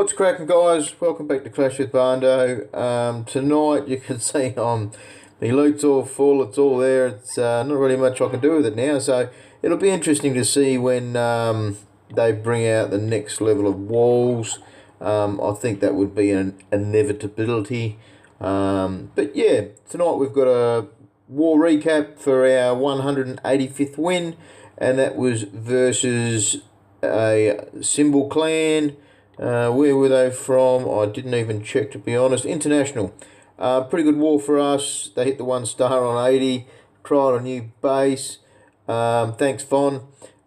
What's cracking, guys? Welcome back to Clash with Bando. Tonight you can see my loot's all full, it's all there. It's not really much I can do with it now, so it'll be interesting to see when they bring out the next level of walls. I think that would be an inevitability. But yeah, tonight we've got a war recap for our 185th win, and that was versus a Symbol clan. Where were they from? I didn't even check, to be honest. International. Pretty good war for us. They hit the 1-star on 80. Tried a new base. Thanks, Von.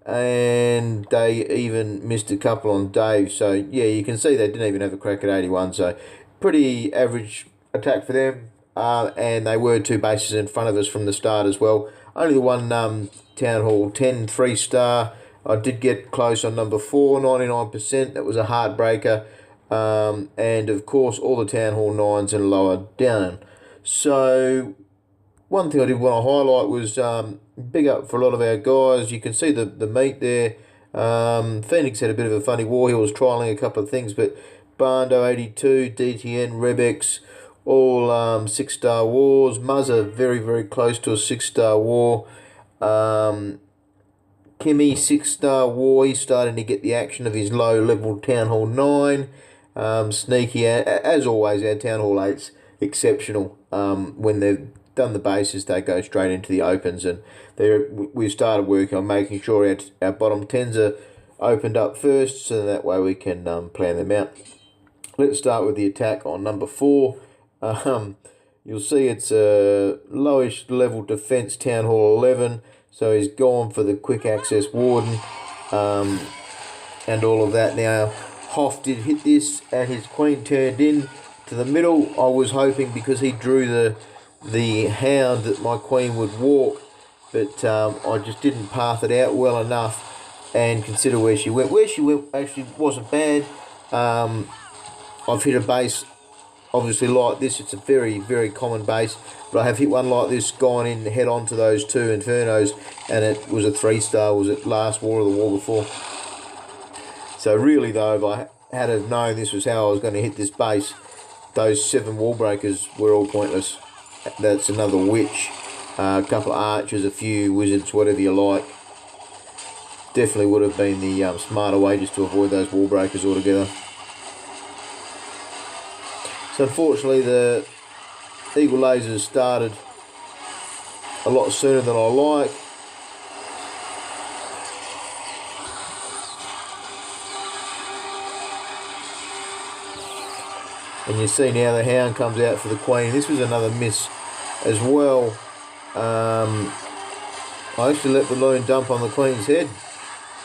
And they even missed a couple on Dave. So, yeah, you can see they didn't even have a crack at 81. So, pretty average attack for them. And they were 2 bases in front of us from the start as well. Only the one Town Hall 10 3-star. I did get close on number 4, 99%. That was a heartbreaker. And, of course, all the Town Hall 9s and lower down. So, one thing I did want to highlight was big up for a lot of our guys. You can see the meat there. Phoenix had a bit of a funny war. He was trialling a couple of things, but Bando 82, DTN, Rebex, all 6-star wars. Muzza very, very close to a 6-star war. Kimmy, 6-star war. He's starting to get the action of his low-level Town Hall 9. Sneaky, as always, our Town Hall 8's exceptional. When they've done the bases, they go straight into the opens, and we've started working on making sure our bottom 10s are opened up first, so that way we can plan them out. Let's start with the attack on number 4. You'll see it's a lowish level defense Town Hall 11. So he's gone for the quick access warden and all of that. Now, Hoff did hit this and his queen turned in to the middle. I was hoping, because he drew the hound, that my queen would walk, but I just didn't path it out well enough and consider where she went. Where she went actually wasn't bad. I've hit a base obviously like this. It's a very, very common base, but I have hit one like this, gone in head on to those 2 Infernos, and it was a 3-star. Was it last war or the war before? So really, though, if I had have known this was how I was going to hit this base, those 7 wall breakers were all pointless. That's another witch, a couple of archers, a few wizards, whatever you like. Definitely would have been the smarter way just to avoid those wall breakers altogether. So unfortunately, the Eagle lasers started a lot sooner than I like. And you see now the hound comes out for the queen. This was another miss as well. I actually let the loon dump on the queen's head.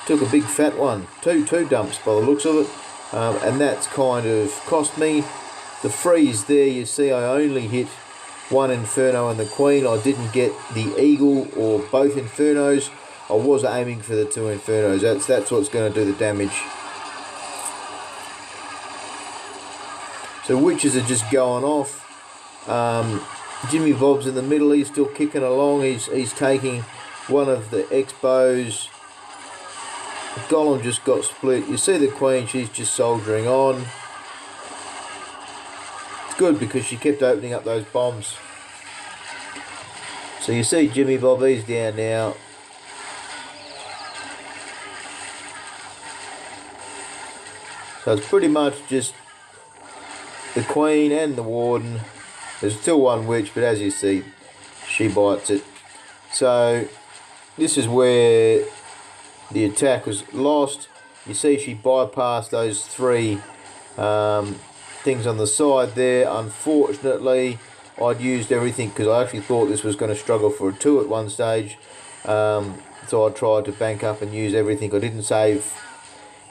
Took a big fat one. Two dumps by the looks of it. And that's kind of cost me. The freeze there, you see I only hit 1 Inferno and the Queen. I didn't get the Eagle or both Infernos. I was aiming for the 2 Infernos. That's what's going to do the damage. So witches are just going off. Jimmy Bob's in the middle. He's still kicking along. He's taking one of the X-bows. Golem just got split. You see the Queen, she's just soldiering on. Good, because she kept opening up those bombs. So you see Jimmy Bob, he's down now. So it's pretty much just the Queen and the Warden. There's still one witch, but as you see, she bites it. So this is where the attack was lost. You see she bypassed those 3 things on the side there. Unfortunately, I'd used everything because I actually thought this was going to struggle for a 2 at one stage. So I tried to bank up and use everything. I didn't save.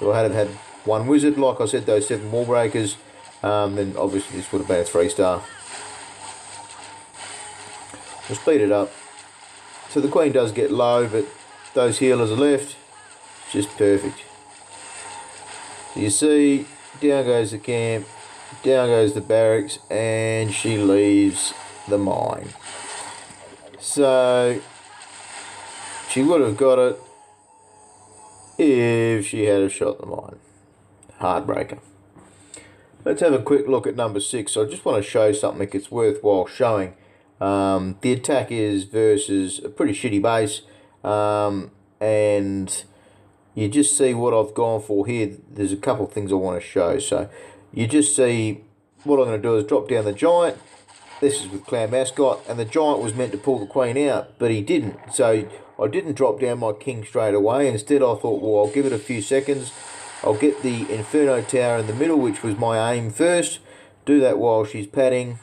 If I had 1 wizard, like I said, those 7 wall breakers, then obviously this would have been a 3-star. We'll speed it up. So the queen does get low, but those healers are left. Just perfect. So you see, down goes the camp. Down goes the barracks, and she leaves the mine. So she would have got it if she had a shot the mine. Heartbreaker. Let's have a quick look at number 6. So I just want to show something it's worthwhile showing. The attack is versus a pretty shitty base, and you just see what I've gone for here. There's a couple of things I want to show. So you just see what I'm going to do is drop down the giant. This is with Clown Mascot, and the giant was meant to pull the queen out, but he didn't. So I didn't drop down my king straight away. Instead, I thought, well, I'll give it a few seconds. I'll get the Inferno Tower in the middle, which was my aim first. Do that while she's padding.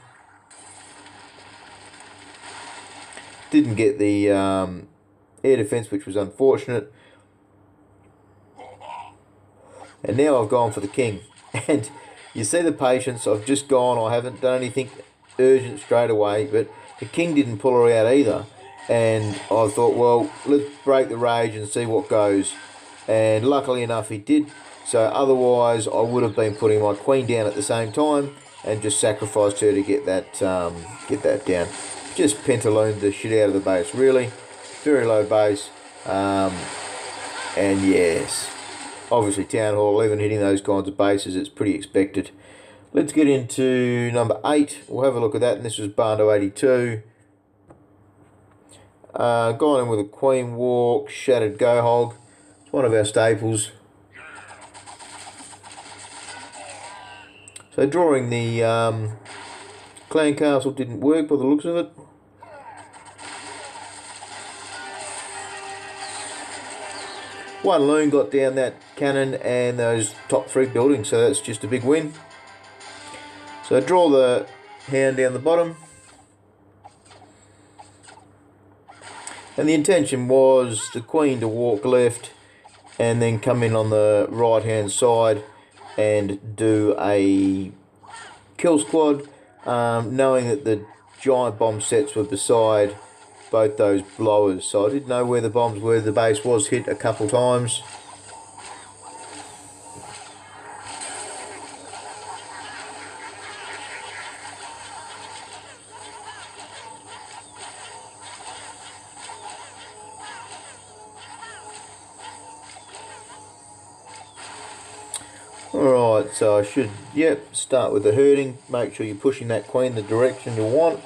Didn't get the air defense, which was unfortunate. And now I've gone for the king. And you see the patience. I've just gone. I haven't done anything urgent straight away, but the king didn't pull her out either. And I thought, well, let's break the rage and see what goes. And luckily enough, he did. So otherwise, I would have been putting my queen down at the same time and just sacrificed her to get that down. Just pentalooned the shit out of the base, really. Very low base. And yes, obviously Town Hall, even hitting those kinds of bases, it's pretty expected. Let's get into number 8. We'll have a look at that. And this was Bando 82. Gone in with a queen walk, shattered GoHog. It's one of our staples. So drawing the clan castle didn't work by the looks of it. One loon got down that cannon and those top 3 buildings, so that's just a big win. So draw the hound down the bottom. And the intention was the queen to walk left and then come in on the right hand side and do a kill squad, knowing that the giant bomb sets were beside both those blowers. So I didn't know where the bombs were. The base was hit a couple times. Alright, so I should, start with the herding. Make sure you're pushing that queen the direction you want.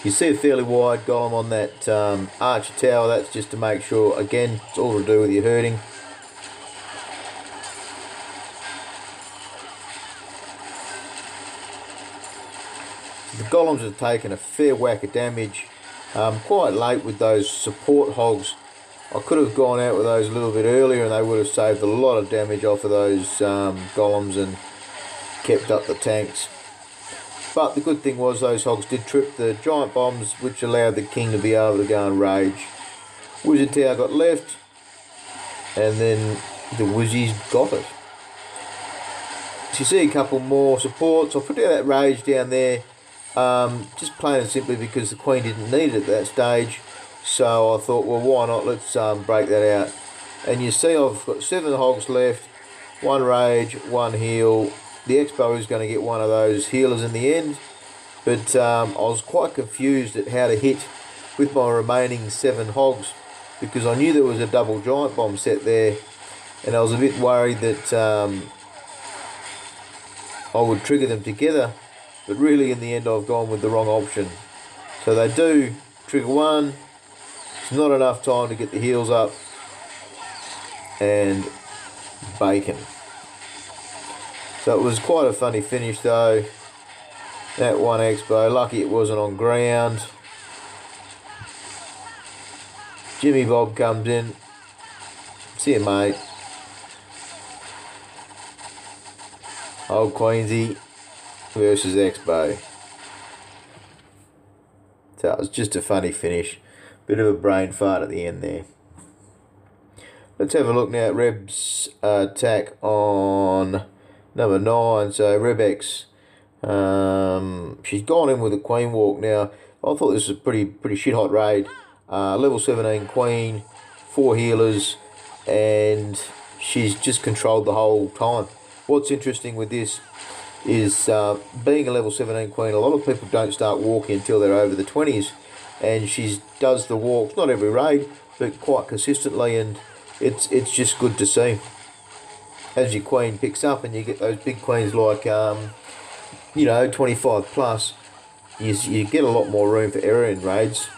You see a fairly wide golem on that archer tower. That's just to make sure, again, it's all to do with your herding. The golems have taken a fair whack of damage. Quite late with those support hogs. I could have gone out with those a little bit earlier and they would have saved a lot of damage off of those golems and kept up the tanks. But the good thing was those hogs did trip the giant bombs, which allowed the king to be able to go and rage. Wizard Tower got left, and then the Wizzies got it. So you see a couple more supports. I'll put down that rage down there. Just plain and simply because the queen didn't need it at that stage, so I thought, well, why not, let's break that out. And you see I've got 7 hogs left, 1 rage, 1 heal. The Expo is going to get one of those healers in the end, but I was quite confused at how to hit with my remaining 7 hogs because I knew there was a double giant bomb set there, and I was a bit worried that I would trigger them together. But really, in the end, I've gone with the wrong option. So they do trigger 1. It's not enough time to get the heals up. And bacon. So it was quite a funny finish, though. That one Expo. Lucky it wasn't on ground. Jimmy Bob comes in. See you, mate. Old Queensy versus Expo. So it was just a funny finish. Bit of a brain fart at the end there. Let's have a look now at Reb's attack on number 9. So Rebex, she's gone in with a queen walk now. I thought this was a pretty shit hot raid. Level 17 queen, 4 healers, and she's just controlled the whole time. What's interesting with this is being a level 17 queen, a lot of people don't start walking until they're over the 20s, and she does the walks, not every raid, but quite consistently, and it's just good to see. As your queen picks up and you get those big queens like 25 plus, you get a lot more room for error in raids.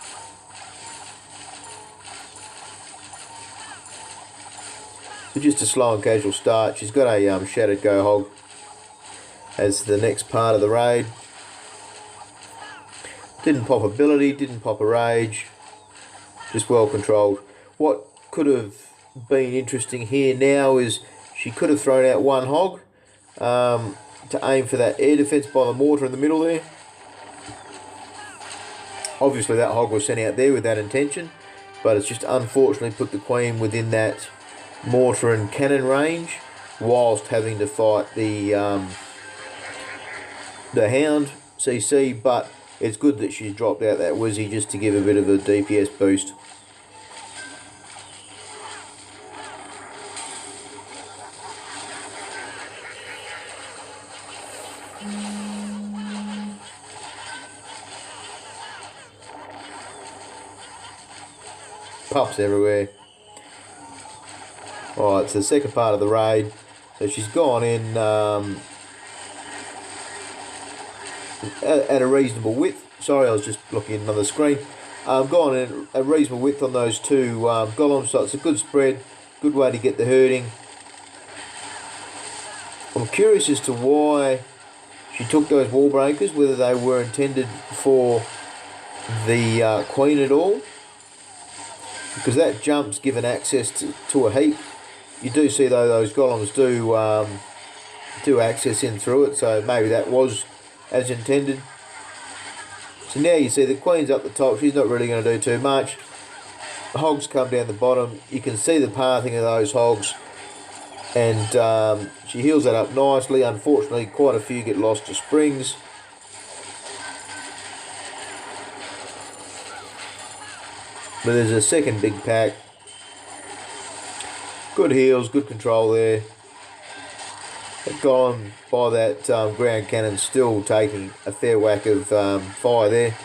So just a slow and casual start. She's got a shattered GoHog as the next part of the raid. Didn't pop ability, didn't pop a rage, just well controlled. What could have been interesting here now is she could have thrown out one hog to aim for that air defense by the mortar in the middle there. Obviously that hog was sent out there with that intention, but it's just unfortunately put the queen within that mortar and cannon range whilst having to fight the hound CC, but it's good that she's dropped out that Wizzy just to give a bit of a DPS boost. Pups everywhere. Alright, it's the second part of the raid. So she's gone in at a reasonable width. Sorry, I was just looking at another screen. Gone in a reasonable width on those two golems, so it's a good spread, good way to get the herding. I'm curious as to why she took those wall breakers, whether they were intended for the queen at all, because that jump's given access to a heap. You do see though those golems do access in through it, so maybe that was as intended. So now you see the queen's up the top. She's not really going to do too much. The hogs come down the bottom. You can see the pathing of those hogs, and she heals that up nicely. Unfortunately, quite a few get lost to springs. But there's a second big pack. Good heals, good control there. Gone by that ground cannon, still taking a fair whack of fire there.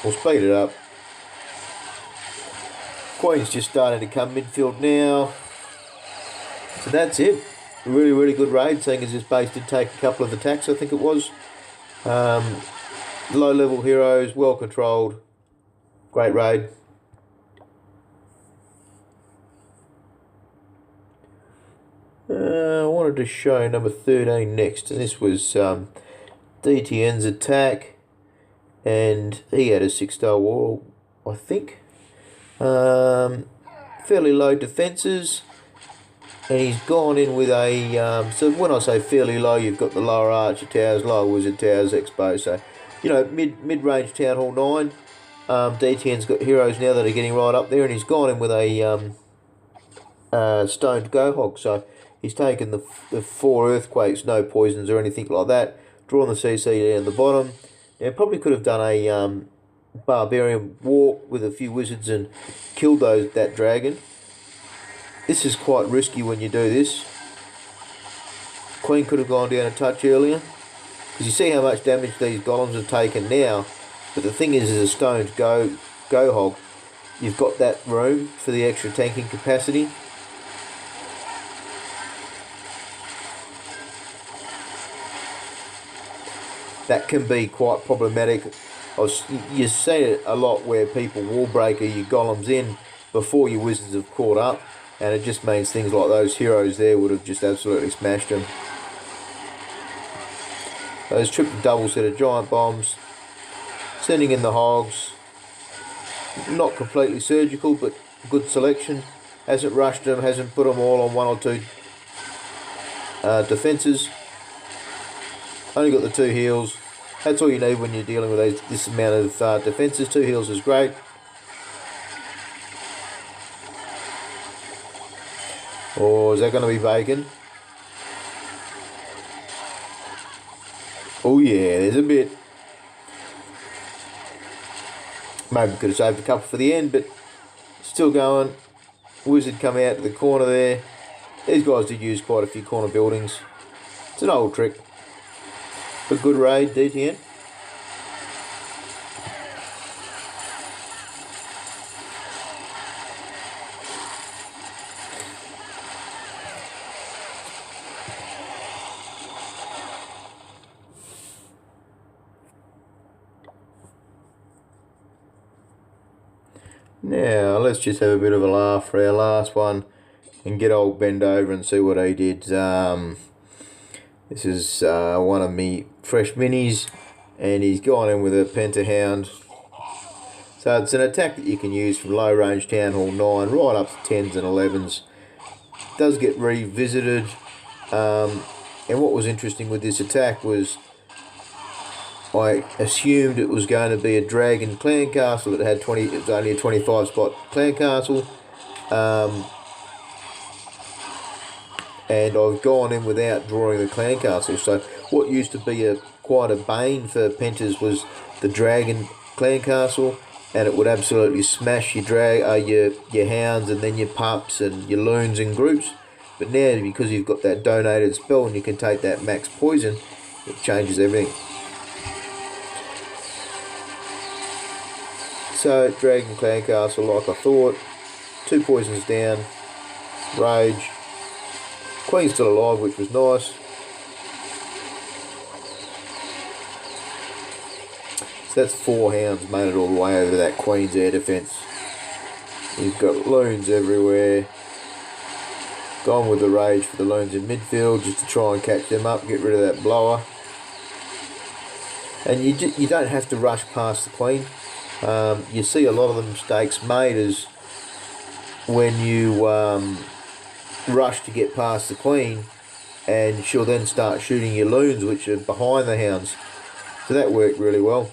We'll speed it up. Queen's just starting to come midfield now. So that's it. Really, really good raid, seeing as this base did take a couple of attacks, I think it was. Low level heroes, well controlled. Great raid. I wanted to show number 13 next, and this was DTN's attack, and he had a 6-star wall, I think. Fairly low defences, and he's gone in with a, so when I say fairly low, you've got the lower archer towers, lower wizard towers exposed, so, mid-range town hall 9. DTN's got heroes now that are getting right up there, and he's gone in with a stoned GoHog, so he's taken the 4 earthquakes, no poisons or anything like that. Drawn the CC down the bottom. Now probably could have done a barbarian walk with a few wizards and killed that dragon. This is quite risky when you do this. Queen could have gone down a touch earlier, because you see how much damage these golems have taken now. But the thing is a stoned GoHog, you've got that room for the extra tanking capacity. That can be quite problematic. You see it a lot where people wall breaker your golems in before your wizards have caught up, and it just means things like those heroes there would have just absolutely smashed them. Those triple double set of giant bombs, sending in the hogs. Not completely surgical, but good selection. Hasn't rushed them, hasn't put them all on 1 or 2 defences. Only got the 2 heals. That's all you need when you're dealing with this amount of defences. 2 heals is great. Or is that going to be bacon? Oh yeah, there's a bit. Maybe could have saved a couple for the end, but still going. Wizard come out to the corner there. These guys did use quite a few corner buildings. It's an old trick. But good raid, DTN. Now, let's just have a bit of a laugh for our last one and get old Bend over and see what he did. This is one of me fresh minis, and he's gone in with a PentaHound. So it's an attack that you can use from low range Town Hall 9 right up to 10s and 11s. It does get revisited, and what was interesting with this attack was I assumed it was going to be a dragon clan castle that had it was only a 25 spot clan castle, and I've gone in without drawing the clan castle. So what used to be quite a bane for Pentas was the dragon clan castle, and it would absolutely smash your hounds and then your pups and your loons in groups. But now, because you've got that donated spell and you can take that max poison, it changes everything. So, Dragon Clan Castle, like I thought. 2 poisons down. Rage. Queen's still alive, which was nice. So that's 4 hounds made it all the way over to that Queen's air defence. You've got loons everywhere. Gone with the Rage for the loons in midfield just to try and catch them up, get rid of that blower. And you don't have to rush past the Queen. You see a lot of the mistakes made is when you rush to get past the Queen, and she'll then start shooting your loons, which are behind the hounds. So that worked really well.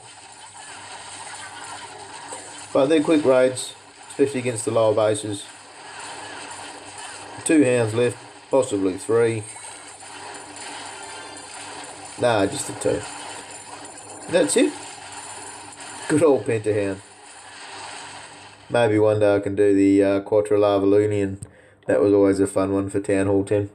But they're quick raids, especially against the lower bases. 2 hounds left, possibly 3. Nah, just the 2. That's it. Good old PentaHound. Maybe one day I can do the Quattro Lavalunian. That was always a fun one for Town Hall 10.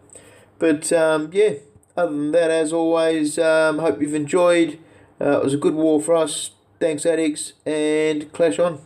But yeah, other than that, as always, hope you've enjoyed. It was a good war for us. Thanks, Addicts, and clash on.